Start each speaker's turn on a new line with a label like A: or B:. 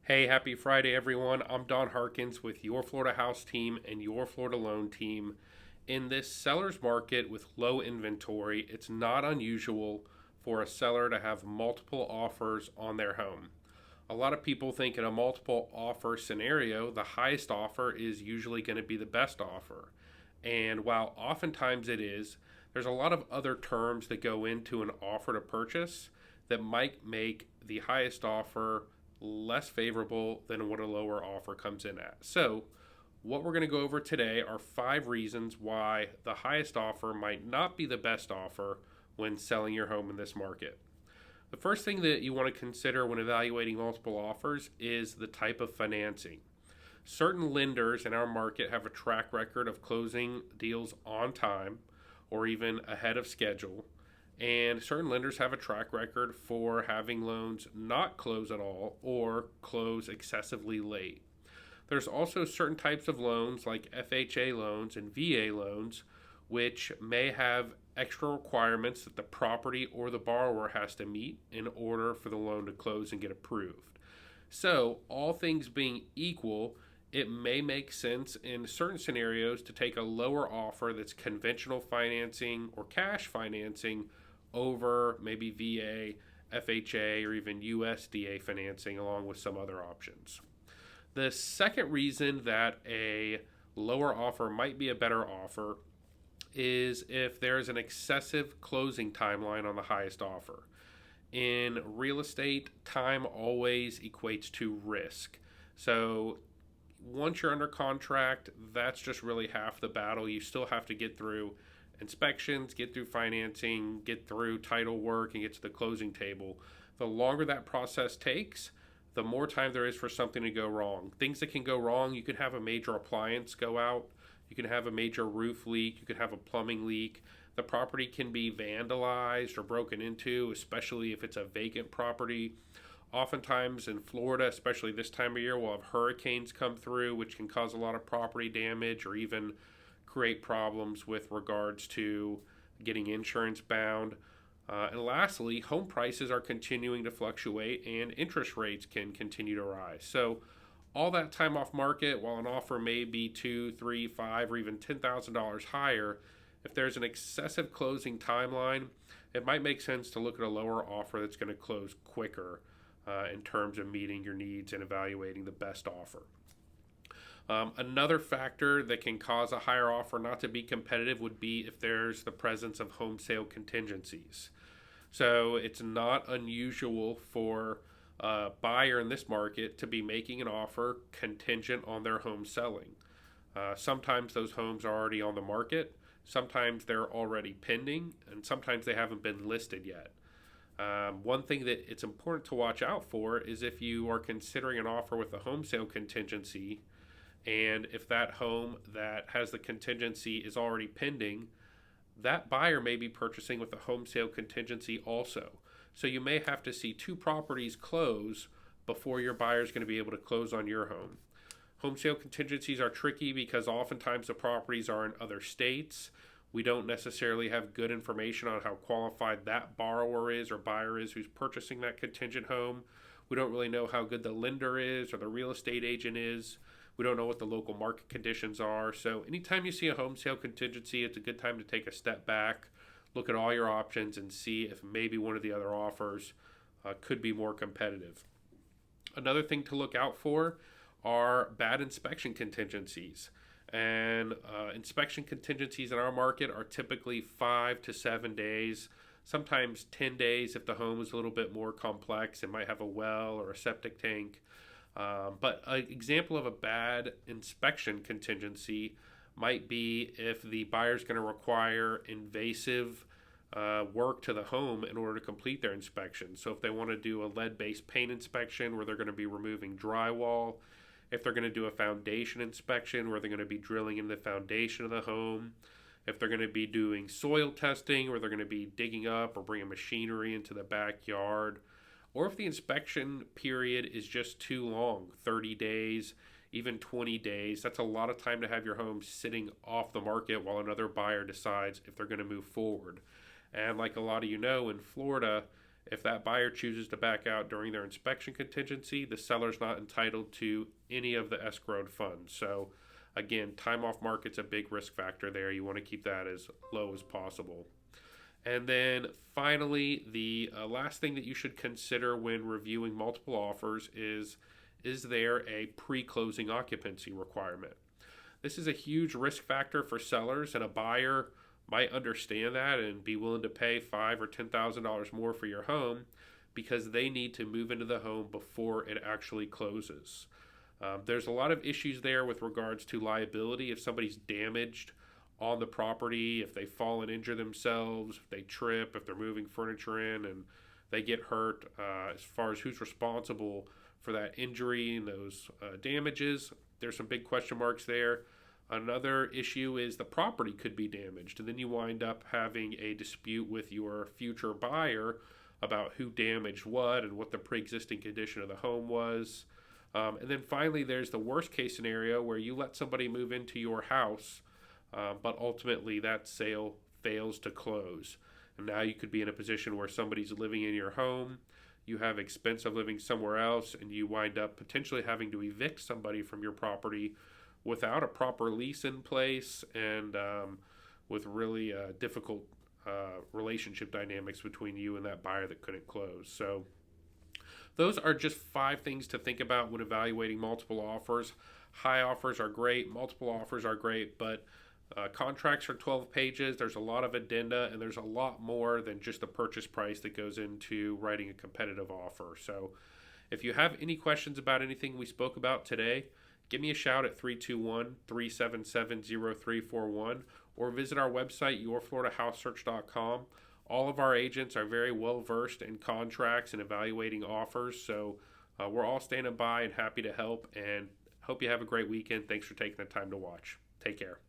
A: Hey, happy Friday, everyone. I'm Don Harkins with your Florida House team and your Florida Loan team. In this seller's market with low inventory, it's not unusual for a seller to have multiple offers on their home. A lot of people think in a multiple offer scenario, the highest offer is usually going to be the best offer. And while oftentimes it is, there's a lot of other terms that go into an offer to purchase that might make the highest offer less favorable than what a lower offer comes in at. So, what we're going to go over today are 5 reasons why the highest offer might not be the best offer when selling your home in this market. The first thing that you want to consider when evaluating multiple offers is the type of financing. Certain lenders in our market have a track record of closing deals on time or even ahead of schedule, and certain lenders have a track record for having loans not close at all or close excessively late. There's also certain types of loans like FHA loans and VA loans, which may have extra requirements that the property or the borrower has to meet in order for the loan to close and get approved. So, all things being equal, it may make sense in certain scenarios to take a lower offer that's conventional financing or cash financing over maybe VA, FHA, or even USDA financing, along with some other options. The second reason that a lower offer might be a better offer is if there is an excessive closing timeline on the highest offer. In real estate, time always equates to risk. So once you're under contract, that's just really half the battle. You still have to get through inspections, get through financing, get through title work, and get to the closing table. The longer that process takes, the more time there is for something to go wrong. Things that can go wrong, you could have a major appliance go out, you can have a major roof leak, you could have a plumbing leak. The property can be vandalized or broken into, especially if it's a vacant property. Oftentimes in Florida, especially this time of year, we'll have hurricanes come through, which can cause a lot of property damage or even create problems with regards to getting insurance bound. And lastly, home prices are continuing to fluctuate and interest rates can continue to rise. So, all that time off market, while an offer may be two, three, five, or even $10,000 higher, if there's an excessive closing timeline, it might make sense to look at a lower offer that's going to close quicker in terms of meeting your needs and evaluating the best offer. Another factor that can cause a higher offer not to be competitive would be if there's the presence of home sale contingencies. So it's not unusual for a buyer in this market to be making an offer contingent on their home selling. Sometimes those homes are already on the market, sometimes they're already pending, and sometimes they haven't been listed yet. One thing that it's important to watch out for is if you are considering an offer with a home sale contingency, and if that home that has the contingency is already pending, that buyer may be purchasing with a home sale contingency also. So you may have to see two properties close before your buyer is going to be able to close on your home. Home sale contingencies are tricky because oftentimes the properties are in other states. We don't necessarily have good information on how qualified that borrower is or buyer is who's purchasing that contingent home. We don't really know how good the lender is or the real estate agent is. We don't know what the local market conditions are. So anytime you see a home sale contingency, it's a good time to take a step back, look at all your options, and see if maybe one of the other offers could be more competitive. Another thing to look out for are bad inspection contingencies. And inspection contingencies in our market are typically 5 to 7 days, sometimes 10 days if the home is a little bit more complex. It might have a well or a septic tank. But an example of a bad inspection contingency might be if the buyer is going to require invasive work to the home in order to complete their inspection. So if they want to do a lead-based paint inspection where they're going to be removing drywall, if they're going to do a foundation inspection where they're going to be drilling in the foundation of the home, if they're going to be doing soil testing where they're going to be digging up or bringing machinery into the backyard, or if the inspection period is just too long, 30 days, even 20 days, that's a lot of time to have your home sitting off the market while another buyer decides if they're going to move forward. And like a lot of you know, in Florida, If that buyer chooses to back out during their inspection contingency, the seller's not entitled to any of the escrowed funds. So, again, time off market's a big risk factor there. You want to keep that as low as possible. And then finally, the last thing that you should consider when reviewing multiple offers is there a pre closing occupancy requirement? This is a huge risk factor for sellers, and a buyer might understand that and be willing to pay $5,000 or $10,000 more for your home because they need to move into the home before it actually closes. There's a lot of issues there with regards to liability. If somebody's damaged on the property, if they fall and injure themselves, if they trip, if they're moving furniture in and they get hurt, as far as who's responsible for that injury and those damages, there's some big question marks there. Another issue is the property could be damaged, and then you wind up having a dispute with your future buyer about who damaged what and what the pre-existing condition of the home was. And then finally, there's the worst case scenario where you let somebody move into your house, but ultimately that sale fails to close. And now you could be in a position where somebody's living in your home, you have expense of living somewhere else, and you wind up potentially having to evict somebody from your property without a proper lease in place and with really difficult relationship dynamics between you and that buyer that couldn't close. So those are just 5 things to think about when evaluating multiple offers. High offers are great, multiple offers are great, but contracts are 12 pages. There's a lot of addenda, and there's a lot more than just the purchase price that goes into writing a competitive offer. So if you have any questions about anything we spoke about today, give me a shout at 321-377-0341 or visit our website, yourfloridahousesearch.com. All of our agents are very well versed in contracts and evaluating offers, so we're all standing by and happy to help, and hope you have a great weekend. Thanks for taking the time to watch. Take care.